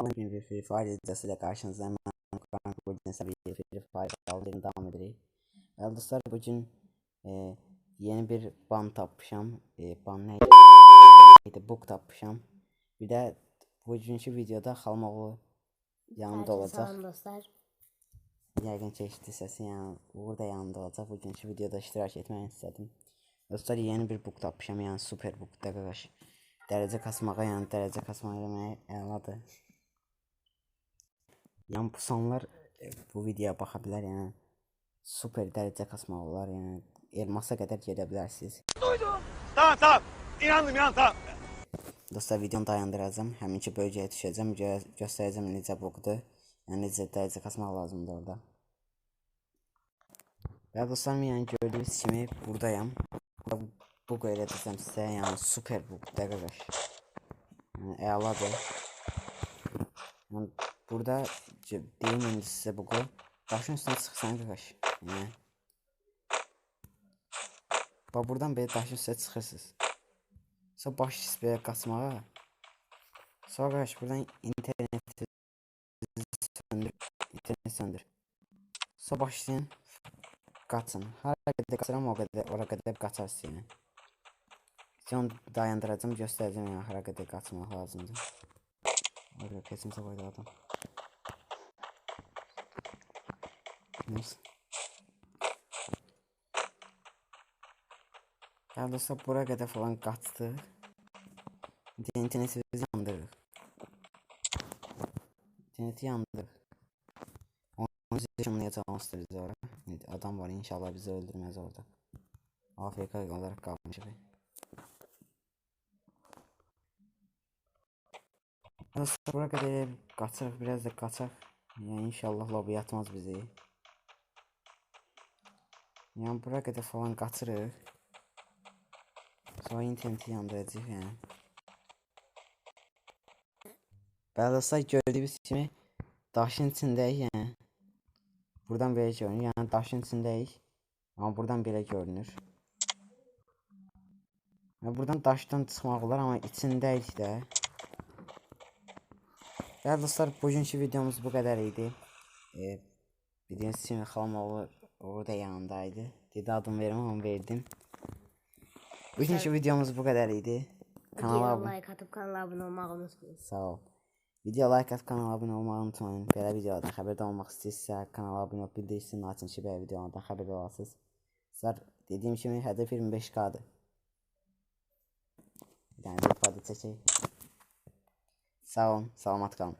Bir Free Fire videosuyla karşınızdayım. Bugün size bir Free Fire aldığını devam edeceğiz. Dostlar bugün yeni bir ban tapmışam. Ban neydi? Book tapmışam. Bir de bugünkü videoda Xalmaoğlu yanımda olacak. Salam dostlar. Yəqin ki eşitdi səsi, yəni burada yanımda olacaq. Bugünkü videoda iştirak etmək istedim. Dostlar yeni bir book tapmışam, yəni super book qardaş. Dərəcə kasmağa, yəni dərəcə kasma eləməyə əladır. Yəni bu sonlar bu videoya baxa bilər, yəni super dərəcə kasmaq olar, yəni elmasa qədər gedə bilərsiniz. Duydum. Tamam. İnandım tamam. Dostlar videonu dayandıracağım. Həminki bölgəyə düşəcəm, göstərəcəm necə bookdur. Yəni necə dərəcə kasmaq lazımdır orada. Və dostlarım, yəni gördüyünüz kimi buradayam. Book öyrədəcəm sizə, yəni super book qardaş. Yəni əladır. Yəni burada deyim indi sizə book'u. Daşın üstüne çıxsan qardaş. Yəni bax buradan belə daşın üstünə çıxırsınız. Sonra başlayırsınız belə qaçmağa. Sonra qardaş buradan interneti söndür. Sonra başlayın qaçın. Hara qədər qaçıram o qədər, ora qədər qaçarsınız yəni. Onu dayandıracağım, göstərəcəm yəni hara qədər qaçmaq lazımdır. Orada kesinlikle koydu adam. Neyse. Ya dostlar buraya kadar falan kaçtı. İnterneti biz yandırdık. İnterneti yandırdık. Onu ışınlayacağım biz orada. Adam var, inşallah bizi öldürmez orada. AFK olarak kalmış be. Dostlar buraya kadar kaçak, biraz da kaçak. Yani inşallah lobi yatmaz bizi. Yani buraya kadar falan kaçırıq. Sonra interneti yandıracaq yəni. Bəli dostlar, gördüyünüz kimi daşın içindəyik yəni. Buradan belə görünür, yəni daşın içindəyik. Amma buradan belə görünür. Yəni buradan daşdan çıxmaq olar, amma içindəyik də. Bəli dostlar, bugünkü videomuz bu qədər idi. Bildiğiniz kimi Xalmaoğlu orada yanındaydı. Dedi adım verim, ama verdim. Bugünkü videomuz bu kadar idi. Kanala like atıp kanala abone olmayı unutmayın. Sağ ol. Video like atıp kanala abone olmayı unutmayın. Belə videolardan xəbərdar olmaq istəyirsə kanala abone olup bildirsini açın ki, belə videolardan xəbərdar olasınız. Sizler dediğim kimi hədəf 25K'dır. Yani bir ifadə çəkək. Sağ olun, salamat qalın.